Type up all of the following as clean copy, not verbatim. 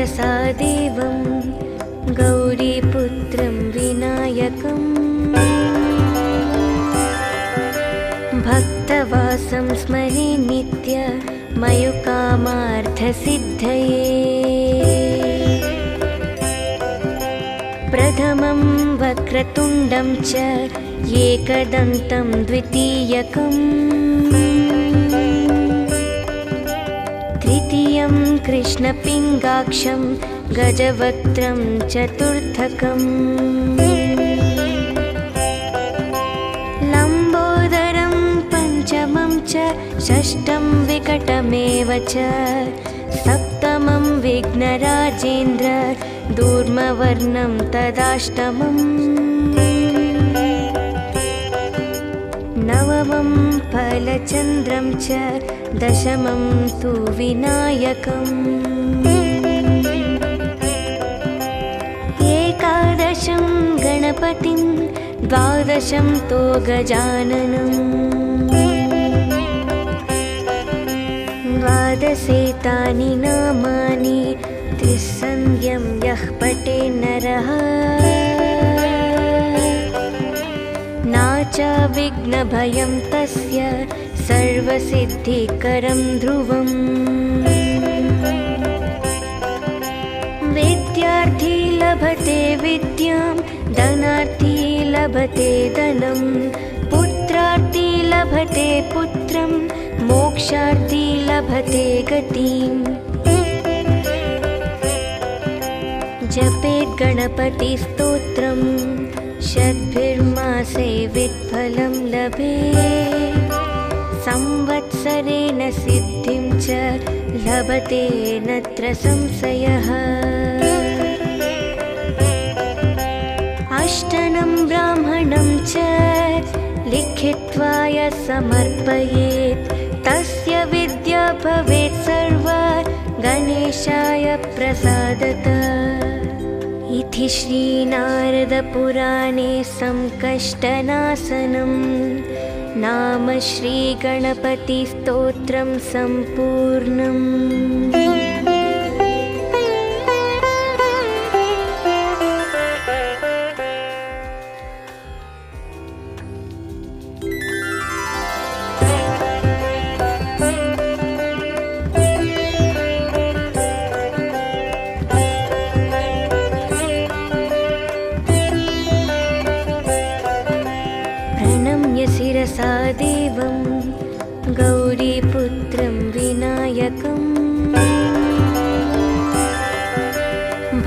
शिरसा देवं गौरीपुत्रं विनायकम् भक्तवासं स्मरे नित्य मयुकामार्थसिद्धये प्रथमं वक्रतुण्डं च एकदन्तं द्वितीयकम् तृतीयं कृष्णपिङ्गाक्षं गजवक्त्रं चतुर्थकम् लम्बोदरं पञ्चमं च षष्ठं विकटमेव च सप्तमं विघ्नराजेन्द्र दूर्मवर्णं तदाष्टमम् नवमं फलचन्द्रं च दशमं तु विनायकम् एकादशं गणपतिं द्वादशं तो गजाननम् द्वादशेतानि नामानि त्रिसन्ध्यं यः पठे नरः नाचा विघ्नभयं तस्य सर्वसिद्धिकरं ध्रुवम् विद्यार्थी लभते विद्यां धनार्थी लभते धनं पुत्रार्थी लभते पुत्रं मोक्षार्थी लभते गतिम् जपेत् गणपतिस्तोत्रं शतभिर्मासे वित्फलं लभेत् संवत्सरेण सिद्धिं च लभते नत्र संशयः अष्टनं ब्राह्मणं च लिखित्वा यः समर्पयेत् तस्य विद्या भवेत् सर्वा गणेशाय प्रसादतः इति श्रीनारदपुराणे संकष्टनाशनं नाम श्रीगणपतिस्तोत्रं सम्पूर्णम्। शिरसा देवं गौरीपुत्रं विनायकम्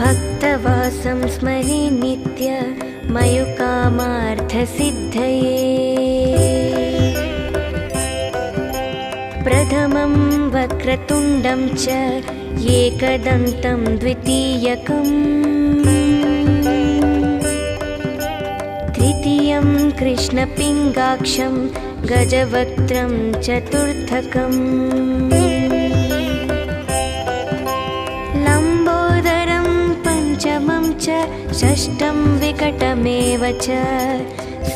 भक्तवासं स्मरे नित्य मयुकामार्थसिद्धये प्रथमं वक्रतुण्डं च एकदन्तं द्वितीयकम् तृतीयं कृष्णपिङ्गाक्षं गजवक्त्रं चतुर्थकम् लम्बोदरं पञ्चमं च षष्ठं विकटमेव च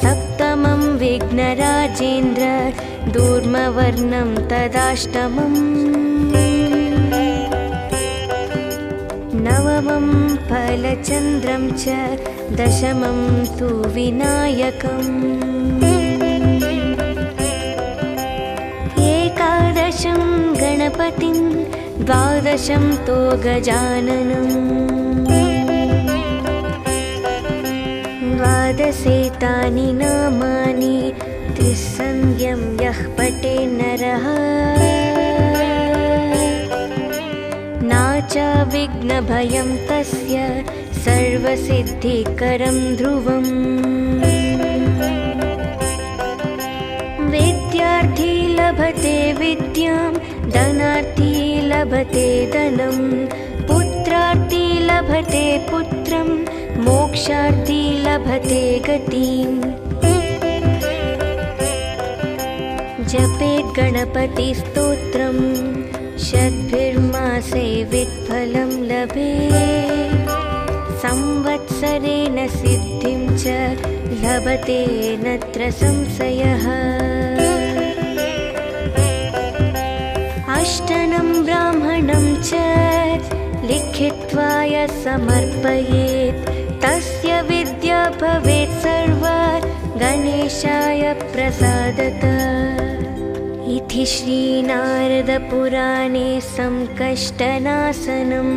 सप्तमं विघ्नराजेन्द्र दूर्मवर्णं तदाष्टमम् नवमं फलचन्द्रं च दशमं तु विनायकम् एकादशं गणपतिं द्वादशं तो गजाननम् द्वादशेतानि नामानि त्रिसन्ध्यं यः पठे नरः नाचा विघ्नभयं तस्य सर्वसिद्धिकरं ध्रुवम् विद्यार्थी लभते विद्यां धनार्थी लभते धनं पुत्रार्थी लभते पुत्रं मोक्षार्थी लभते गतिम् जपेत् गणपतिस्तोत्रं शतभिर्मासे वित्फलं लभेत् संवत्सरेण सिद्धिं च लभते नत्र संशयः अष्टनं ब्राह्मणं च लिखित्वा य समर्पयेत् तस्य विद्या भवेत् सर्वा गणेशाय प्रसादतः। इति श्रीनारदपुराणे संकष्टनाशनं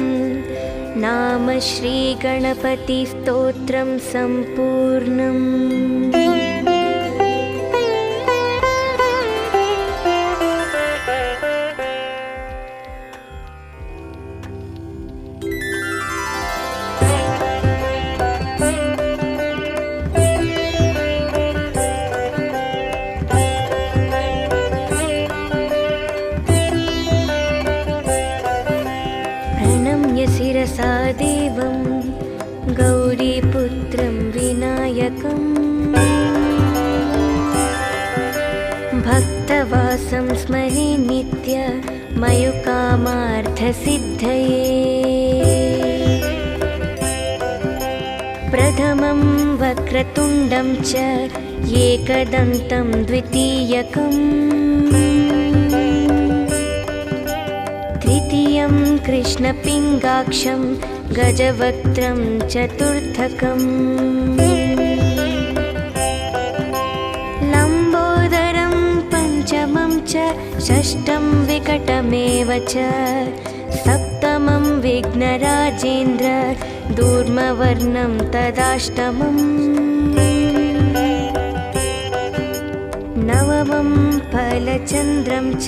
नाम श्रीगणपतिस्तोत्रं सम्पूर्णम्। शिरसा देवं गौरीपुत्रं विनायकं भक्तवासं स्मरे नित्य मयुकामार्थसिद्धये। प्रथमं वक्रतुण्डं च एकदन्तं द्वितीयकम् तृतीयं कृष्णपिङ्गाक्षं गजवक्त्रं चतुर्थकम् लम्बोदरं पञ्चमं च षष्ठं विकटमेव च सप्तमं विघ्नराजेन्द्र दूर्मवर्णं तदाष्टमम् नवमं फलचन्द्रं च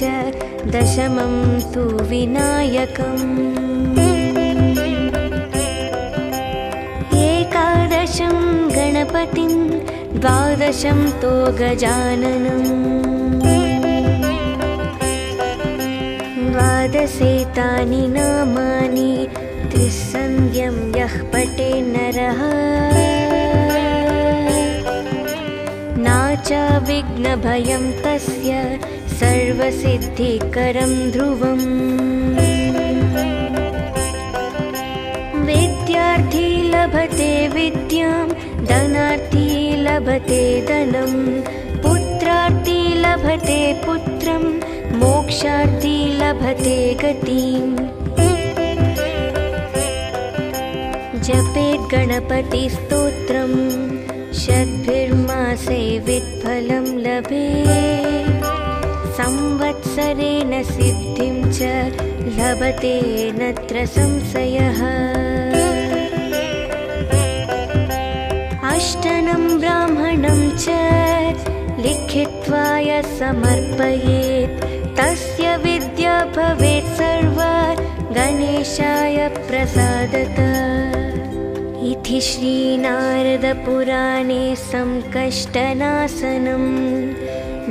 दशमं तु विनायकम् एकादशं गणपतिं द्वादशं तो गजाननम् द्वादशेतानि नामानि त्रिसन्ध्यं यः पठे नरः नाचा विघ्नभयं तस्य सर्वसिद्धिकरं ध्रुवम्। विद्यार्थी लभते विद्यां धनार्थी लभते धनं पुत्रार्थी लभते पुत्रं मोक्षार्थी लभते गतिम्। जपेत् गणपतिस्तोत्रं शतभिर्मासे वित्फलं लभेत् संवत्सरेण सिद्धिं च लभते नत्र संशयः। अष्टनं ब्राह्मणं च लिखित्वा य समर्पयेत् तस्य विद्या भवेत् सर्वा गणेशाय प्रसादतः। इति श्रीनारदपुराणे संकष्टनाशनं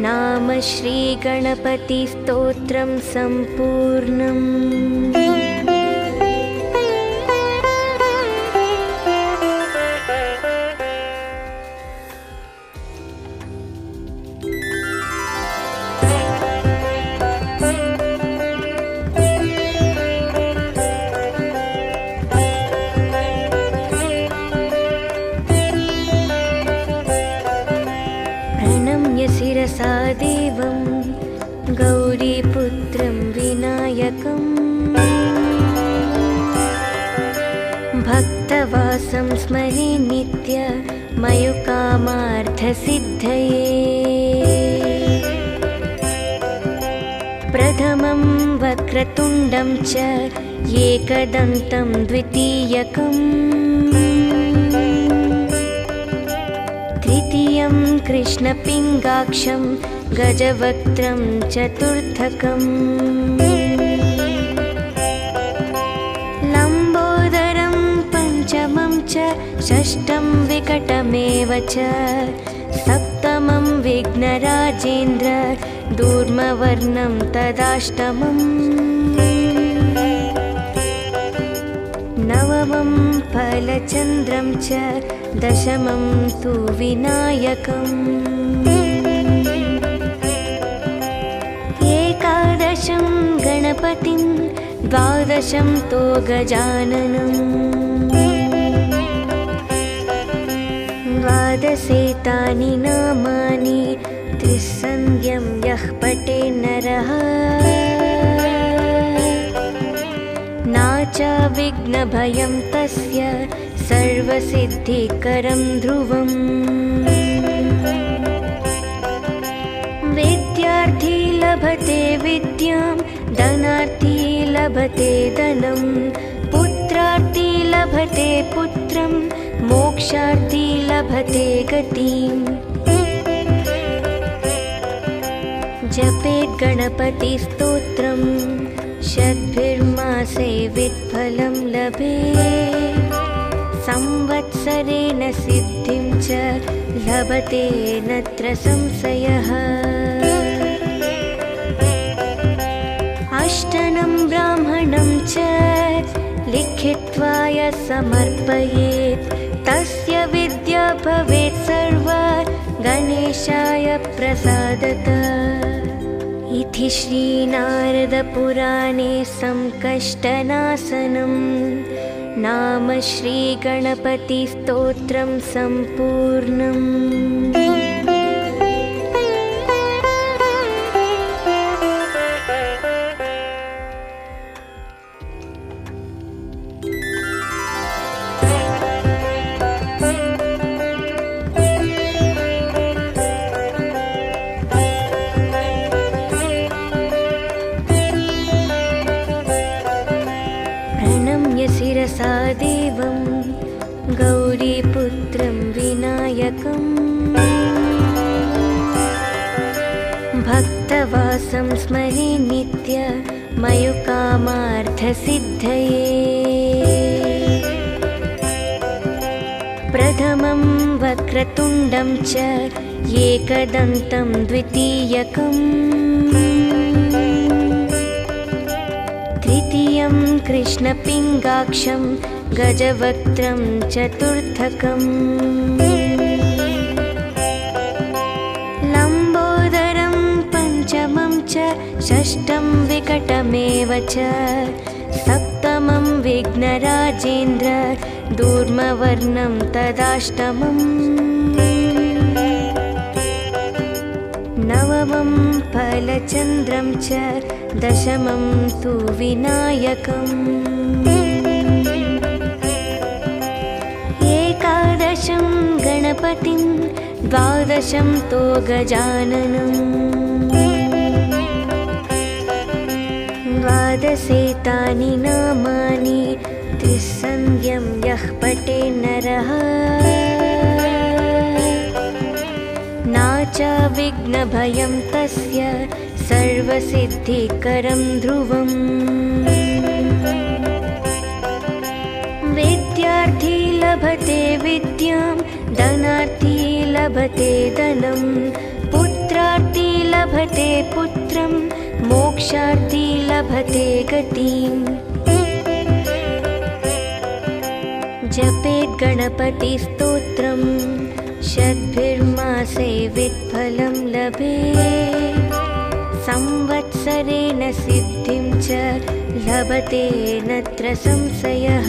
नाम श्रीगणपतिस्तोत्रं सम्पूर्णम्। शिरसा देवं गौरीपुत्रं विनायकं भक्तवासं स्मरे नित्य मयुकामार्थसिद्धये। प्रथमं वक्रतुण्डं च एकदन्तं द्वितीयकम् तृतीयं कृष्णपिङ्गाक्षं गजवक्त्रं चतुर्थकम् लम्बोदरं पञ्चमं च षष्ठं विकटमेव च सप्तमं विघ्नराजेन्द्र दूर्मवर्णं तदाष्टमम् नवमं फलचन्द्रं च दशमं तु विनायकम् एकादशं गणपतिं द्वादशं तो गजाननम् द्वादशेतानि नामानि त्रिसन्ध्यं यः पठे नरः नाच च विघ्नभयं तस्य सर्वसिद्धिकरं ध्रुवम्। विद्यार्थी लभते विद्यां, धनार्थी लभते धनं, पुत्रार्थी लभते पुत्रं, मोक्षार्थी लभते गतिम्। जपेत् गणपतिस्तोत्रं शतभिर्मासे वित्फलं लभेत्। संवत्सरेण सिद्धिं च लभते नत्र संशयः। अष्टनं ब्राह्मणं च लिखित्वा यः समर्पयेत्, तस्य विद्या भवेत् सर्वा गणेशाय प्रसादतः। इति श्रीनारदपुराणे संकष्टनाशनं नाम श्रीगणपतिस्तोत्रं सम्पूर्णम्। शिरसा देवं गौरीपुत्रं विनायकम्, भक्तवासं स्मरे नित्य मयुकामार्थसिद्धये। प्रथमं वक्रतुण्डं च एकदन्तं द्वितीयकम्, तृतीयं कृष्णपिङ्गाक्षं गजवक्त्रं चतुर्थकम्, लम्बोदरं पञ्चमं च षष्ठं विकटमेव च, सप्तमं विघ्नराजेन्द्र दूर्मवर्णं तदाष्टमम्, नवमं फलचन्द्रं च दशमं तु विनायकम्, एकादशं गणपतिं द्वादशं तो गजाननम्, द्वादशेतानि नामानि त्रिसन्ध्यं यः पठे नरः, नाच विघ्नभयं तस्य सर्वसिद्धिकरं ध्रुवम्। विद्यार्थी लभते विद्यां, धनार्थी लभते धनं, पुत्रार्थी लभते पुत्रं, मोक्षार्थी लभते गतिम्। जपेत् गणपतिस्तोत्रं शतभिर्मासे वित्फलं लभेत्। संवत्सरेण सिद्धिं च लभते नत्र संशयः।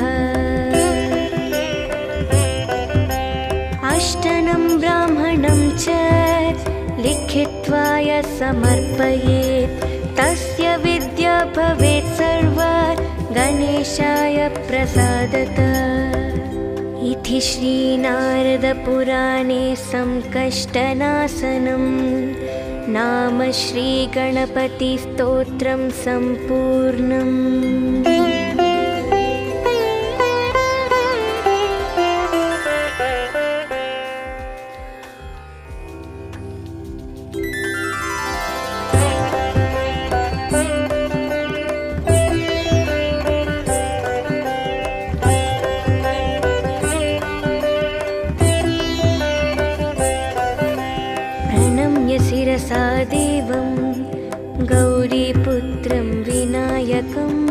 अष्टनं ब्राह्मणं च लिखित्वा यः समर्पयेत्, तस्य विद्या भवेत् सर्वा गणेशाय प्रसादतः। इति श्रीनारदपुराणे संकष्टनाशनं नाम श्रीगणपतिस्तोत्रं सम्पूर्णम्। शिरसा देवं गौरीपुत्रं विनायकम्,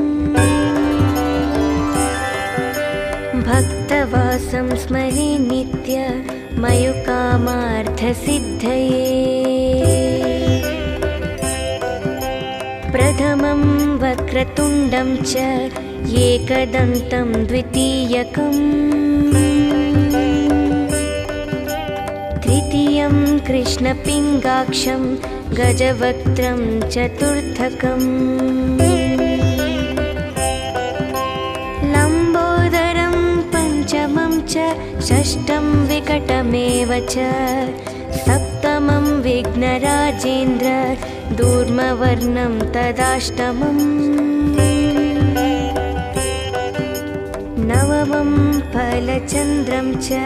भक्तवासं स्मरे नित्य मयुकामार्थसिद्धये। प्रथमं वक्रतुण्डं च एकदन्तं द्वितीयकम्, तृतीयं कृष्णपिङ्गाक्षं गजवक्त्रं चतुर्थकम्, षष्ठं विकटमेव च सप्तमं विघ्नराजेन्द्र दूर्मवर्णं तदाष्टमम् नवमं फलचन्द्रं च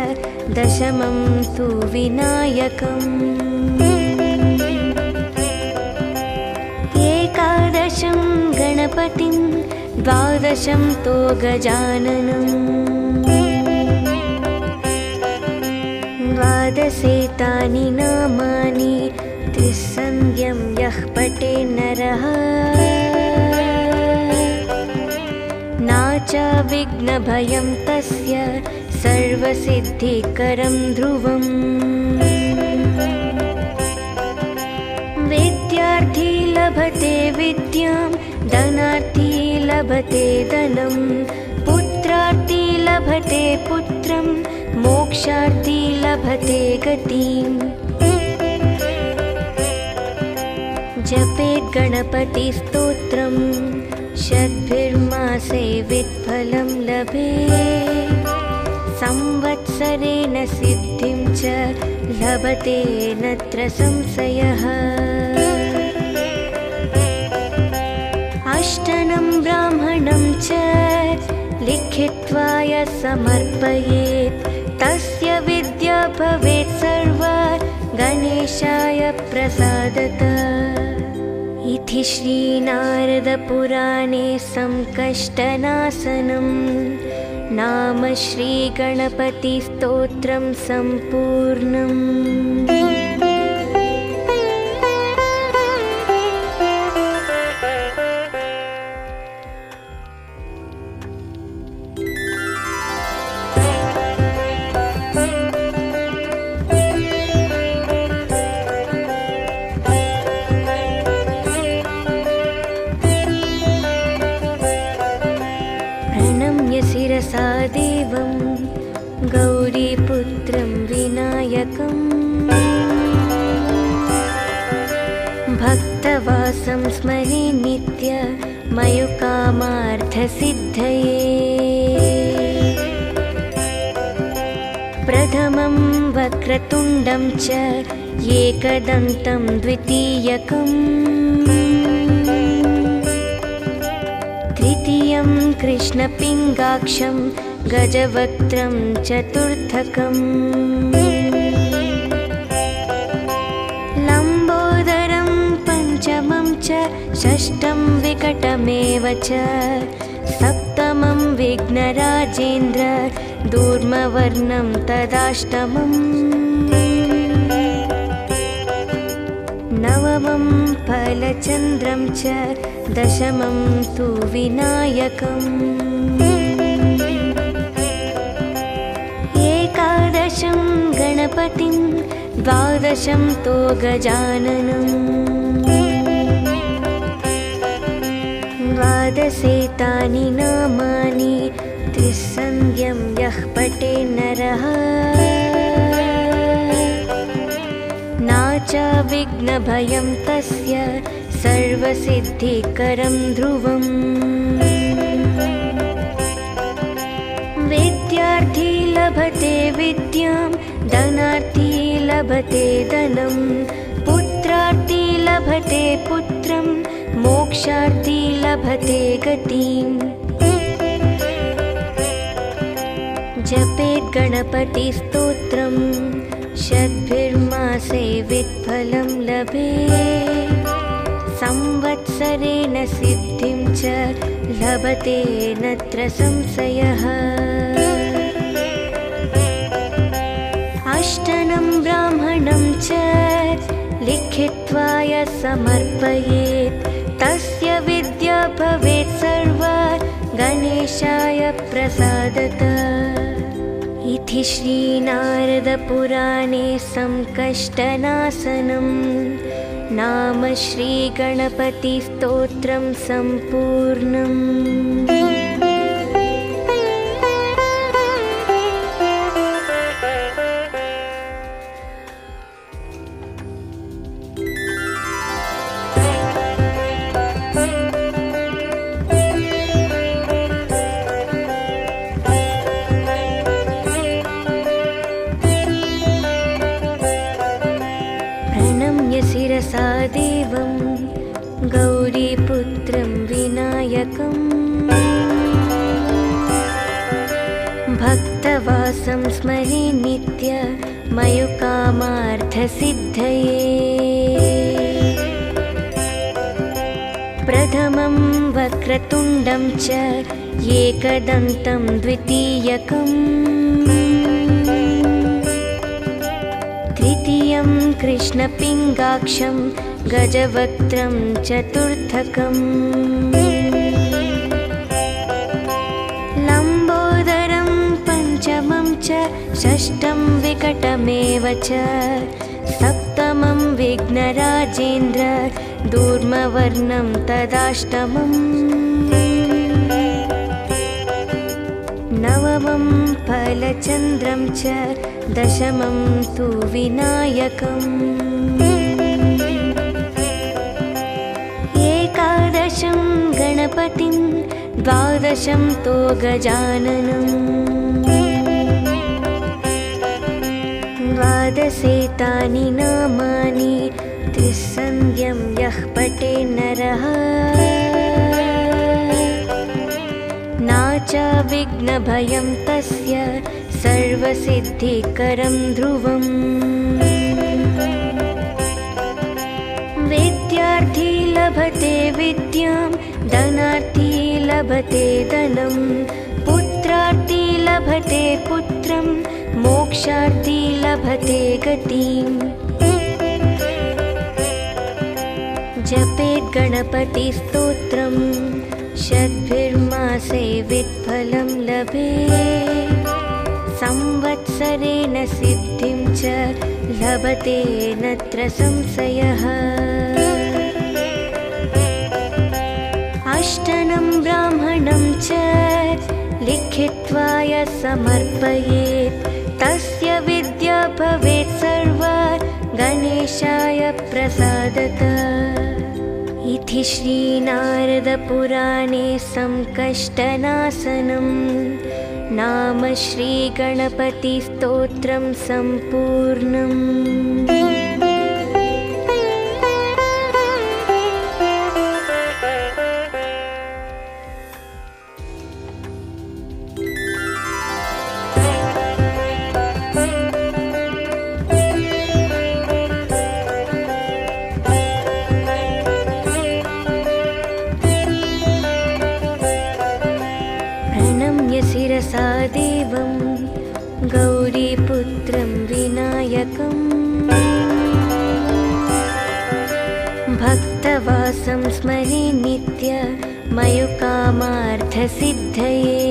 दशमं तु विनायकम् एकादशं गणपतिं द्वादशं तो गजाननम् द्वादशेतानि नामानि त्रिसन्ध्यं यः पठे नरः नाचा विघ्नभयं तस्य सर्वसिद्धिकरं ध्रुवम् विद्यार्थी लभते विद्यां धनार्थी लभते धनं पुत्रार्थी लभते पुत्रं मोक्षार्थी लभते गतिम् जपेत् गणपतिस्तोत्रम् षड्भिर्मासे वित्फलं लभेत् संवत्सरेण सिद्धिं च लभते नत्र संशयः अष्टनं ब्राह्मणं च लिखित्वा यः समर्पयेत् तस्य विद्या भवेत् सर्वा गणेशाय प्रसादतः इति श्रीनारदपुराणे संकष्टनाशनं नाम श्रीगणपतिस्तोत्रं सम्पूर्णम् शिरसा देवं गौरीपुत्रं विनायकम् भक्तवासं स्मरे नित्य मयुकामार्थसिद्धये प्रथमं वक्रतुण्डं च एकदन्तं द्वितीयकम् तृतीयं कृष्णपिङ्गाक्षं गजवक्त्रं चतुर्थकम् लम्बोदरं पञ्चमं च षष्ठं विकटमेव च सप्तमं विघ्नराजेन्द्र दूर्मवर्णं तदाष्टमम् नवमं फलचन्द्रं च दशमं तु विनायकम् एकादशं गणपतिं द्वादशं तो गजाननम् द्वादशेतानि नामानि त्रिसन्ध्यं यः पठे नरः नाचा विघ्नभयं तस्य सर्वसिद्धिकरं ध्रुवम् विद्यार्थी लभते विद्यां धनार्थी लभते धनं पुत्रार्थी लभते पुत्रं मोक्षार्थी लभते गतिम् जपेत् गणपतिस्तोत्रम् षड्भिर्मासे वित्फलं लभेत् संवत्सरेण सिद्धिं च लभते नत्र संशयः अष्टनं ब्राह्मणं च लिखित्वा यः समर्पयेत् तस्य विद्या भवेत् सर्वा गणेशाय प्रसादतः इति श्रीनारदपुराणे संकष्टनाशनं नाम श्रीगणपतिस्तोत्रं सम्पूर्णम् भक्तवासं स्मरे नित्य मयुकामार्थसिद्धये। प्रथमं वक्रतुण्डं च एकदन्तं द्वितीयकम्, तृतीयं कृष्णपिङ्गाक्षं गजवक्त्रं चतुर्थकम्, लम्बोदरं पञ्चमं च षष्ठं विकटमेव च, सप्तमं विघ्नराजेन्द्र दूर्मवर्णं तदाष्टमम्, नवमं फलचन्द्रं च दशमं तु विनायकम्, एकादशं गणपतिं द्वादशं तो गजाननम्, द्वादशेतानि नामानि त्रिसन्ध्यं यः पठे नरः, नाचा विघ्नभयं तस्य सर्वसिद्धिकरं ध्रुवम्। विद्यार्थी लभते विद्यां, धनार्थी लभते धनं, पुत्रार्थी लभते पुत्रं, मोक्षार्थी लभते गतिम्। जपेत् गणपतिस्तोत्रं शतभिर्मासे वित्फलं लभेत्, संवत्सरेण सिद्धिं च लभते नत्र संशयः। अष्टनं ब्राह्मणं च लिखित्वा यः समर्पयेत्, तस्य विद्या भवेत् सर्वा गणेशाय प्रसादतः। इति श्रीनारदपुराणे संकष्टनाशनं नाम श्रीगणपतिस्तोत्रं सम्पूर्णम्। शिरसा देवं गौरीपुत्रं विनायकम्, भक्तवासं स्मरे नित्य मयुकामार्थसिद्धये।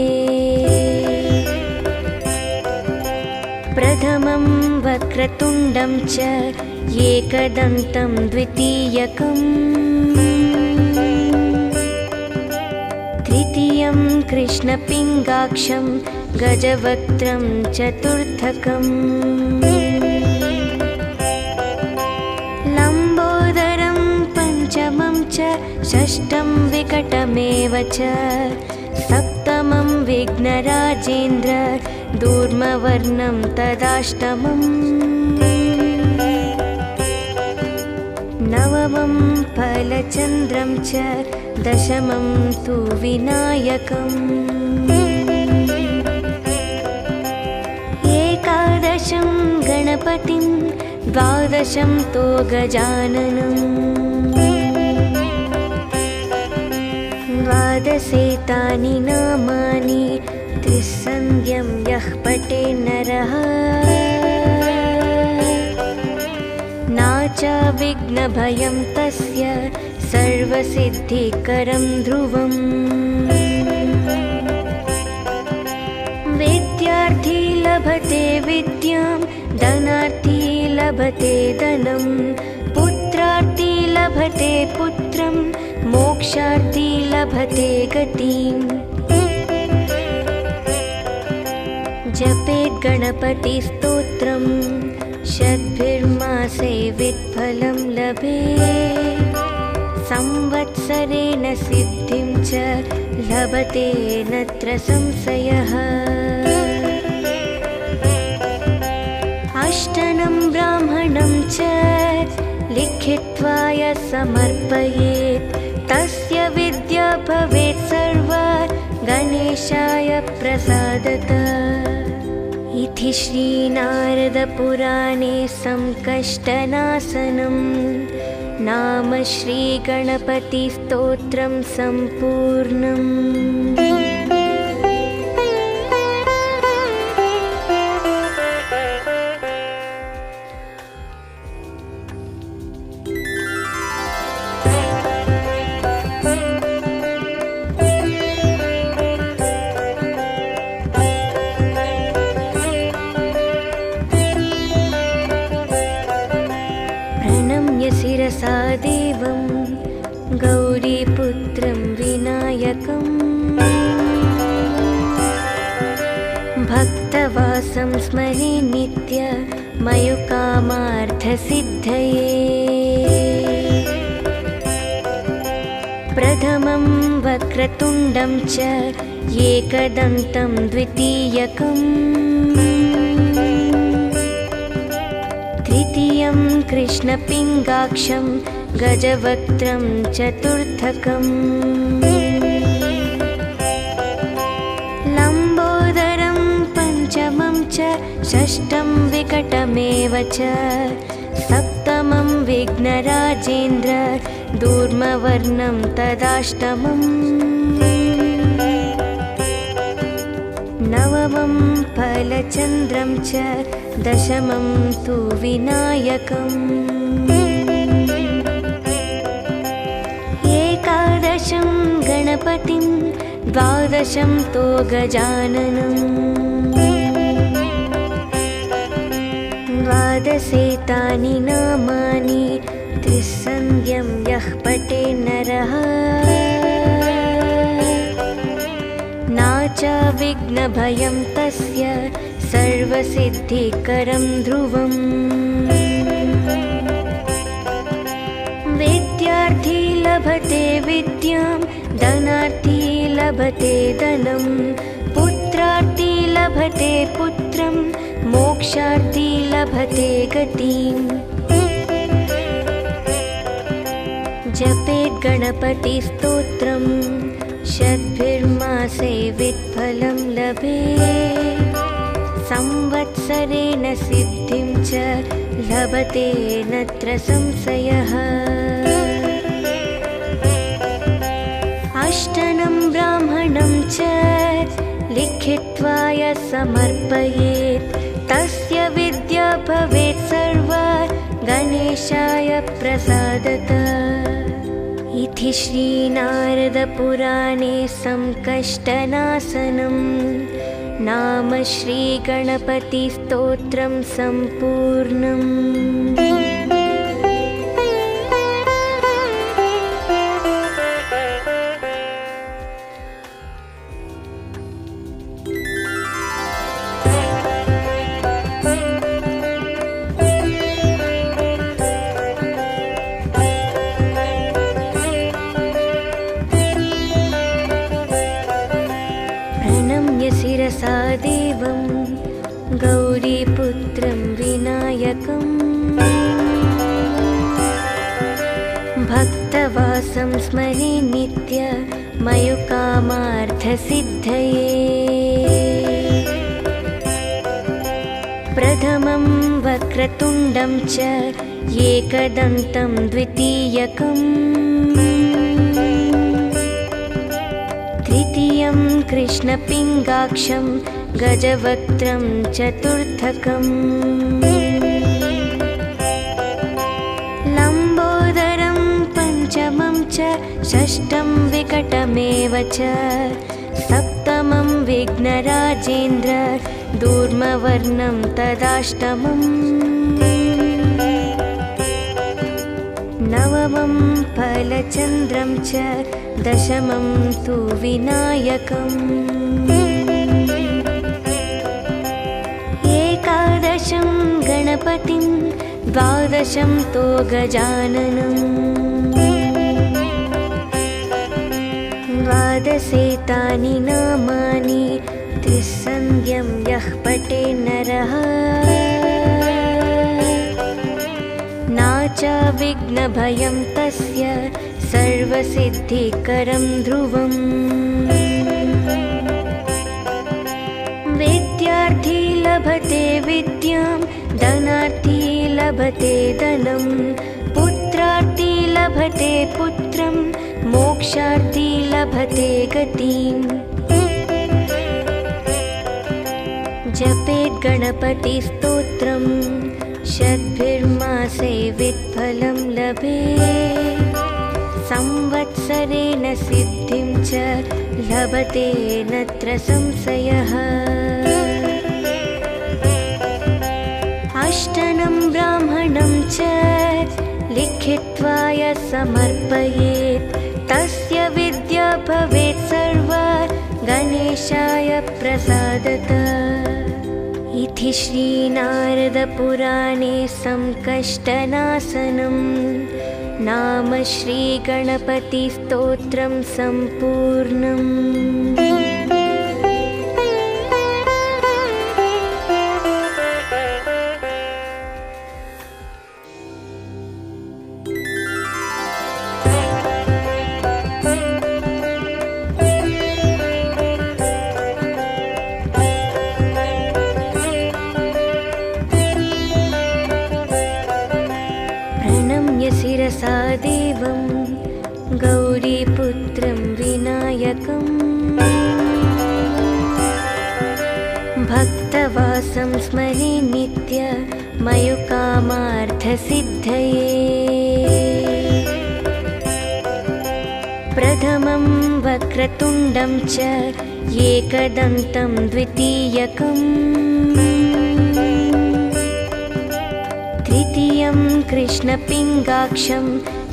प्रथमं वक्रतुण्डं च एकदन्तं द्वितीयकम्, तृतीयं कृष्णपिङ्गाक्षं गजवक्त्रं चतुर्थकम्, लम्बोदरं पञ्चमं च षष्ठं विकटमेव च, सप्तमं विघ्नराजेन्द्र दूर्मवर्णं तदाष्टमम्, नवमं फलचन्द्रं च दशमं तु विनायकम्, एकादशं गणपतिं द्वादशं तो गजाननम्, द्वादशेतानि नामानि त्रिसन्ध्यं यः पठे नरः, नाचा विघ्नभयं तस्य सर्वसिद्धिकरं ध्रुवम्। विद्यार्थी लभते विद्यां, धनार्थी लभते धनं, पुत्रार्थी लभते पुत्रं, मोक्षार्थी लभते गतिम्। जपेत् गणपतिस्तोत्रं शतभिर्मासे वित्फलं लभेत्, संवत्सरेण सिद्धिं च लभते नत्र संशयः। अष्टनं ब्राह्मणं च लिखित्वा यः समर्पयेत्, तस्य विद्या भवेत् सर्वा गणेशाय प्रसादतः। इति श्रीनारदपुराणे संकष्टनाशनं नाम श्रीगणपतिस्तोत्रं सम्पूर्णम्। शिरसा देवं गौरीपुत्रं विनायकं भक्तवासं स्मरे नित्य मयुकामार्थसिद्धये। प्रथमं वक्रतुण्डं च एकदन्तं द्वितीयकम्, तृतीयं कृष्णपिङ्गाक्षं गजवक्त्रं चतुर्थकम्, लम्बोदरं पञ्चमं च षष्ठं विकटमेव च, सप्तमं विघ्नराजेन्द्र दूर्मवर्णं तदाष्टमम्, नवमं फलचन्द्रं च दशमं तु विनायकम्, एकादशं गणपतिं द्वादशं तो गजाननम्, द्वादशेतानि नामानि त्रिसन्ध्यं यः पठे नरः, नाच विघ्नभयं तस्य सर्वसिद्धिकरं ध्रुवम्। विद्यार्थी लभते विद्यां, धनार्थी लभते धनं, पुत्रार्थी लभते पुत्रं, मोक्षार्थी लभते गतिम्। जपेत् गणपतिस्तोत्रं शतभिर्मासे वित्फलं लभेत्, संवत्सरेण सिद्धिं च लभते नत्र संशयः। अष्टनं ब्राह्मणं च लिखित्वा यः समर्पयेत्, तस्य विद्या भवेत् सर्वा गणेशाय प्रसादतः। इति श्रीनारदपुराणे संकष्टनाशनं नाम श्रीगणपतिस्तोत्रं सम्पूर्णम्। शिरसा देवं गौरीपुत्रं विनायकं भक्तवासं स्मरे नित्य मयुकामार्थसिद्धये। प्रथमं वक्रतुण्डं च एकदन्तं द्वितीयकम्, तृतीयं कृष्णपिङ्गाक्षं गजवक्त्रं चतुर्थकम्, लम्बोदरं पञ्चमं च षष्ठं विकटमेव च, सप्तमं विघ्नराजेन्द्र दूर्मवर्णं तदाष्टमम्, नवमं फलचन्द्रं च दशमं तु विनायकम्, एकादशं गणपतिं द्वादशं तो गजाननम्, द्वादशेतानि नामानि त्रिसन्ध्यं यः पठे नरः, नाच विघ्नभयं तस्य सर्वसिद्धिकरं ध्रुवम्। विद्यार्थी लभते विद्यां, धनार्थी लभते धनं, पुत्रार्थी लभते पुत्रं, मोक्षार्थी लभते गतिम्। जपेत् गणपतिस्तोत्रं, शतभिर्मासे वित्फलं लभेत्। संवत्सरेण सिद्धिं च लभते नत्र संशयः। अष्टनं ब्राह्मणं च लिखित्वा यः समर्पयेत्, तस्य विद्या भवेत् सर्वा गणेशाय प्रसादतः। इति श्रीनारदपुराणे संकष्टनाशनं नाम श्रीगणपतिस्तोत्रं सम्पूर्णम्। शिरसा देवं गौरीपुत्रं विनायकम्, भक्तवासं स्मरे नित्य मयुकामार्थसिद्धये। प्रथमं वक्रतुण्डं च एकदन्तं द्वितीयकम्, तृतीयं कृष्णपिङ्गाक्षं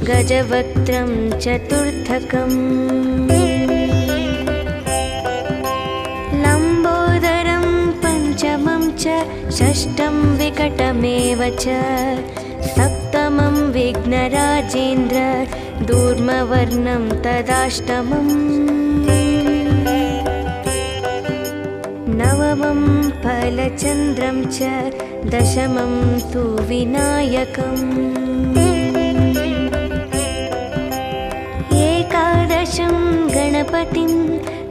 गजवक्त्रं चतुर्थकम्, लम्बोदरं पञ्चमं च षष्ठं विकटमेव च, सप्तमं विघ्नराजेन्द्र दूर्मवर्णं तदाष्टमम्, नवमं फलचन्द्रं च दशमं तु विनायकम्, एकादशं गणपतिं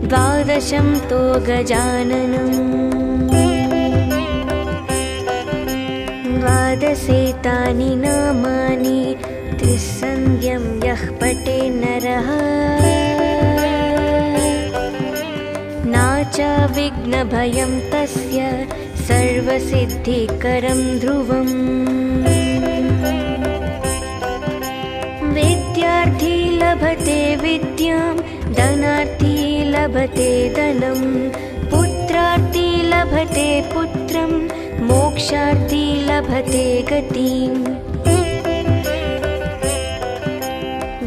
द्वादशं तु गजाननम्, द्वादशेतानि नामानि त्रिसन्ध्यं यः पठे नरः, नाचा विघ्नभयं तस्य सर्वसिद्धिकरं ध्रुवम्। विद्यार्थी लभते विद्यां, धनार्थी लभते धनं, पुत्रार्थी लभते पुत्रं, मोक्षार्थी लभते गतिम्।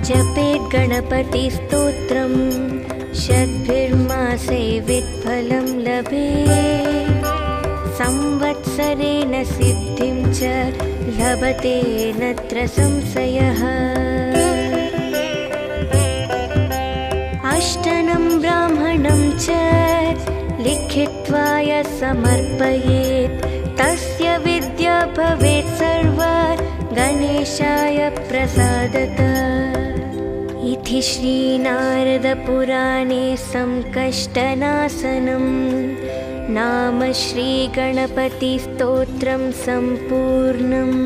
जपेत् गणपतिस्तोत्रं, शतभिर्मासे वित्फलं लभेत्। संवत्सरेण सिद्धिं च लभते नत्र संशयः। अष्टनं ब्राह्मणं च लिखित्वा यः समर्पयेत्, तस्य विद्या भवेत् सर्वा गणेशाय प्रसादतः। इति श्रीनारदपुराणे संकष्टनाशनं नाम श्रीगणपतिस्तोत्रं सम्पूर्णम्।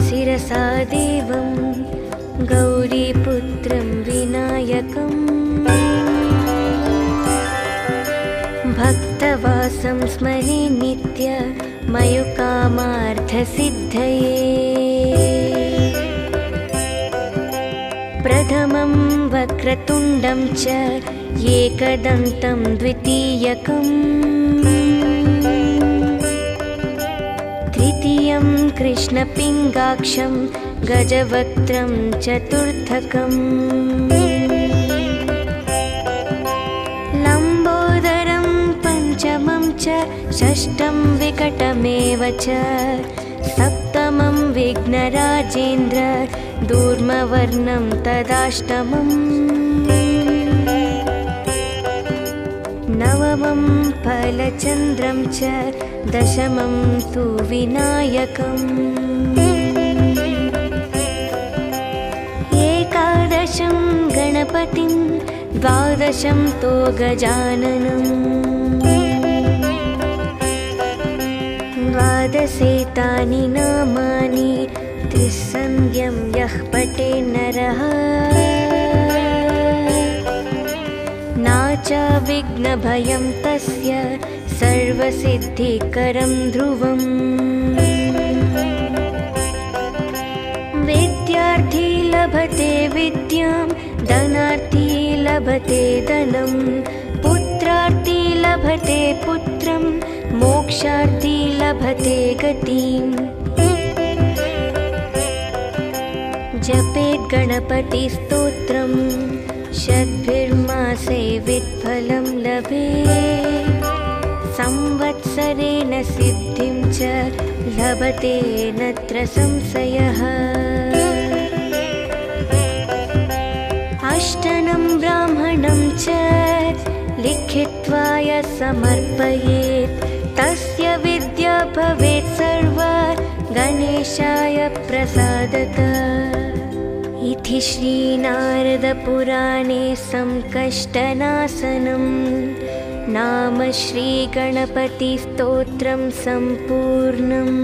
शिरसा देवं गौरीपुत्रं विनायकम्, भक्तवासं स्मरे नित्य मयुकामार्थसिद्धये। प्रथमं वक्रतुण्डं च एकदन्तं द्वितीयकम्, तृतीयं कृष्णपिङ्गाक्षं गजवक्त्रं चतुर्थकम्, लम्बोदरं पञ्चमं च षष्ठं विकटमेव च सप्तमं विघ्नराजेन्द्र दूर्मवर्णं तदाष्टमम् नवमं फलचन्द्रं च दशमं तु विनायकम् एकादशं गणपतिं द्वादशं तो गजाननम् द्वादशेतानि नामानि त्रिसन्ध्यं यः पठे नरः नाचा विघ्नभयं तस्य सर्वसिद्धिकरं ध्रुवम् विद्यार्थी लभते विद्यां धनार्थी लभते धनं पुत्रार्थी लभते पुत्रं मोक्षार्थी लभते गतिम् जपेत् गणपतिस्तोत्रम् शतभिर्मासे वित्फलं लभेत् संवत्सरेण सिद्धिं च लभते नत्र संशयः अष्टनं ब्राह्मणं च लिखित्वा यः समर्पयेत् तस्य विद्या भवेत् सर्वा गणेशाय प्रसादतः इति श्रीनारदपुराणे संकष्टनाशनं नाम श्रीगणपतिस्तोत्रं सम्पूर्णम्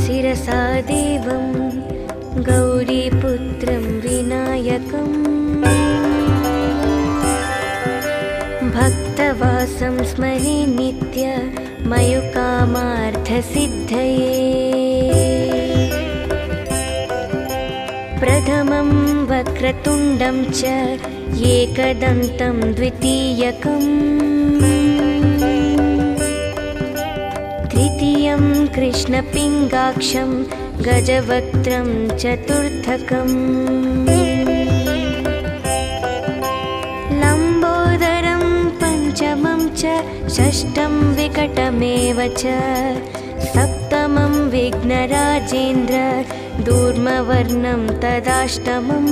शिरसा देवं गौरीपुत्रं विनायकम् भक्तवासं स्मरे नित्य मयुकामार्थसिद्धये प्रथमं वक्रतुण्डं च एकदन्तं द्वितीयकम् तृतीयं कृष्णपिङ्गाक्षं गजवक्त्रं चतुर्थकम् लम्बोदरं पञ्चमं च षष्ठं विकटमेव च सप्तमं विघ्नराजेन्द्र दूर्मवर्णं तदाष्टमम्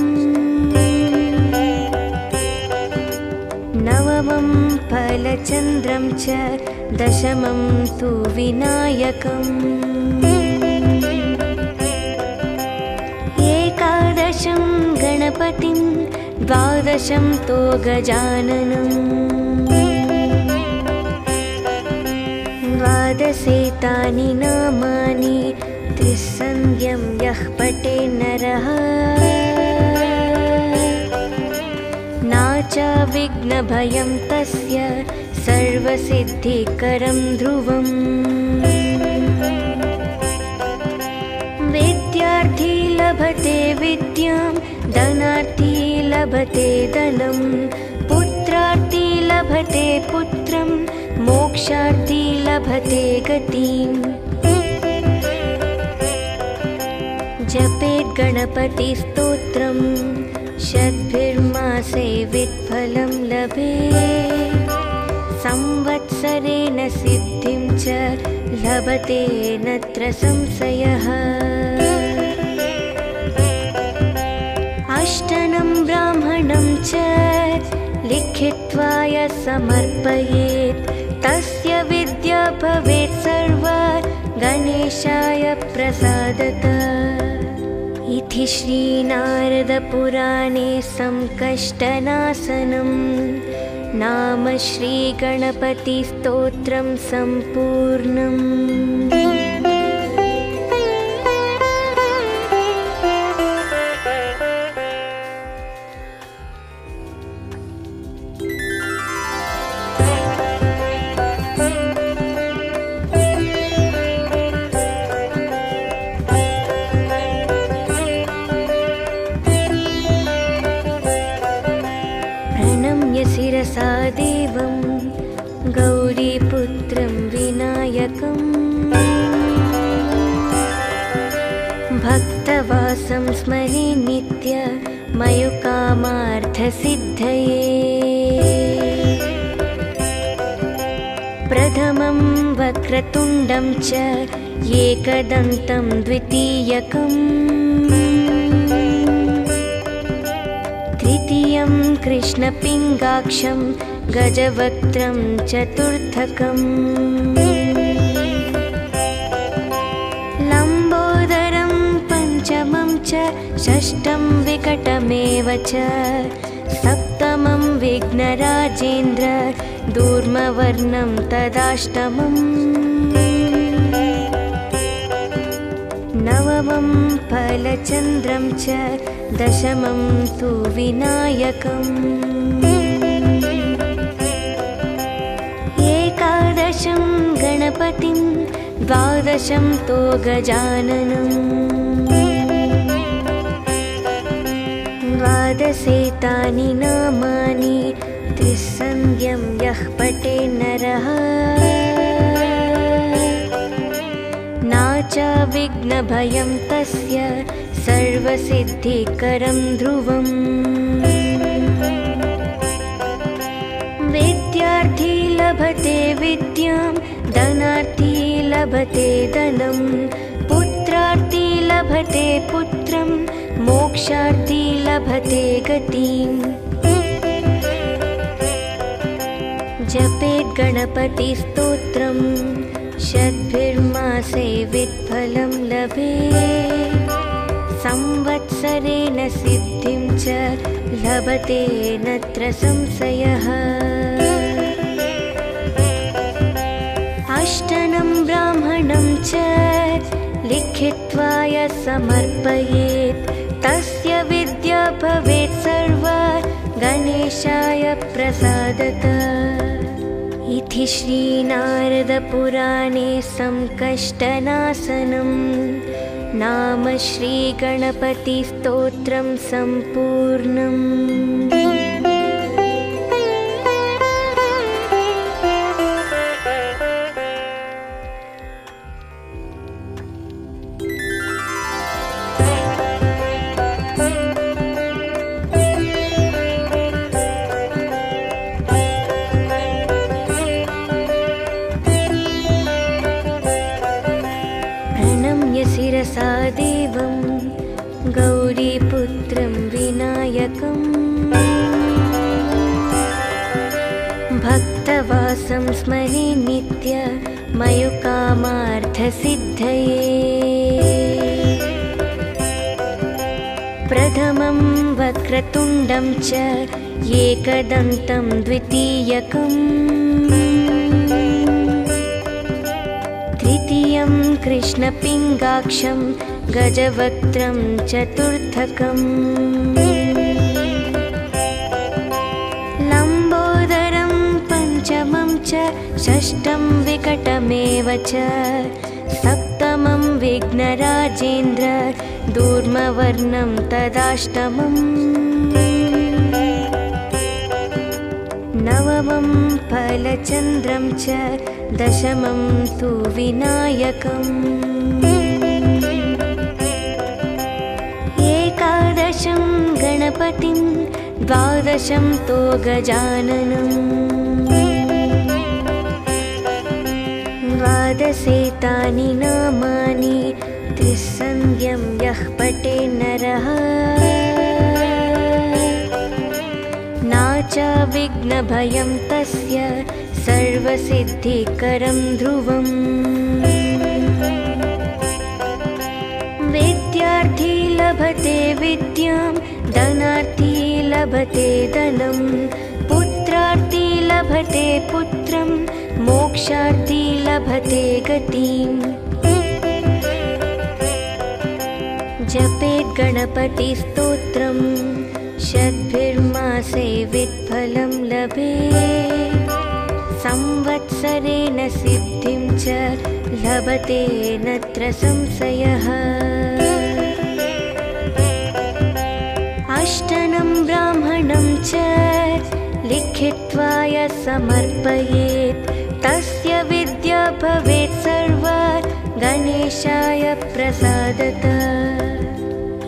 नवमं फलचन्द्रं च दशमं तु विनायकम् एकादशं गणपतिं द्वादशं तो गजाननम् द्वादशेतानि नामानि त्रिसन्ध्यं यः पठे नरः नाचा विघ्नभयं तस्य सर्वसिद्धिकरं ध्रुवम् विद्यार्थी लभते विद्यां धनार्थी लभते धनं पुत्रार्थी लभते पुत्रं मोक्षार्थी लभते गतिम् जपेत् गणपतिस्तोत्रम् शतभिर्मासे वित्फलं लभेत् संवत्सरेण सिद्धिं च लभते नत्र संशयः अष्टनं ब्राह्मणं च लिखित्वा यः समर्पयेत् तस्य विद्या भवेत् सर्वा गणेशाय प्रसादतः इति श्रीनारदपुराणे संकष्टनाशनं नाम श्रीगणपतिस्तोत्रं सम्पूर्णम् प्रणम्य शिरसा देवं गौरीपुत्रं विनायकम् भक्तवासं स्मरे नित्य मयुकामार्थसिद्धये प्रथमं वक्रतुण्डं च एकदन्तं द्वितीयकम् तृतीयं कृष्णपिङ्गाक्षं गजवक्त्रं चतुर्थकम् लम्बोदरं पञ्चमं च षष्ठं विकटमेव च सप्तमं विघ्नराजेन्द्र दूर्मवर्णं तदाष्टमम् नवमं फलचन्द्रं च दशमं तु विनायकम् एकादशं गणपतिं द्वादशं तो गजाननम् द्वादशेतानि नामानि त्रिसन्ध्यं यः पठे नरः नाचा विघ्नभयं तस्य सर्वसिद्धिकरं ध्रुवम् विद्यार्थी लभते विद्यां धनार्थी लभते धनं पुत्रार्थी लभते पुत्रं मोक्षार्थी लभते गतिम् जपेत् गणपतिस्तोत्रं शतभिर्मासे वित्फलं लभेत् संवत्सरेण सिद्धिं च लभते नत्र संशयः अष्टनं ब्राह्मणं च लिखित्वा यः समर्पयेत् तस्य विद्या भवेत् सर्वा गणेशाय प्रसादतः इति श्रीनारदपुराणे संकष्टनाशनं नाम श्रीगणपतिस्तोत्रं सम्पूर्णम्। शिरसा देवं गौरीपुत्रं विनायकम् भक्तवासं स्मरे नित्य मयुकामार्थसिद्धये प्रथमं वक्रतुण्डं च एकदन्तं द्वितीयकम् तृतीयं कृष्णपिङ्गाक्षं गजवक्त्रं चतुर्थकम् लम्बोदरं पञ्चमं च षष्ठं विकटमेव च सप्तमं विघ्नराजेन्द्र दूर्मवर्णं तदाष्टमम् नवमं फलचन्द्रं च दशमं तु विनायकम् एकादशं गणपतिं द्वादशं तो गजाननम् द्वादशेतानि नामानि त्रिसन्ध्यं यः पठे नरः नाचा विघ्नभयं तस्य सर्वसिद्धिकरं ध्रुवम् विद्यार्थी लभते विद्यां धनार्थी लभते धनं पुत्रार्थी लभते पुत्रं मोक्षार्थी लभते गतिम् जपेत् गणपतिस्तोत्रं शतभिर्मासे वित्फलं लभेत् संवत्सरेण सिद्धिं च लभते नत्र संशयः अष्टनं ब्राह्मणं च लिखित्वा य समर्पयेत् तस्य विद्या भवेत् सर्वा गणेशाय प्रसादतः।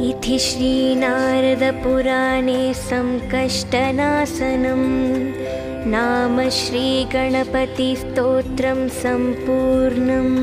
इति श्रीनारदपुराणे संकष्टनाशनं नाम श्रीगणपतिस्तोत्रं सम्पूर्णम्।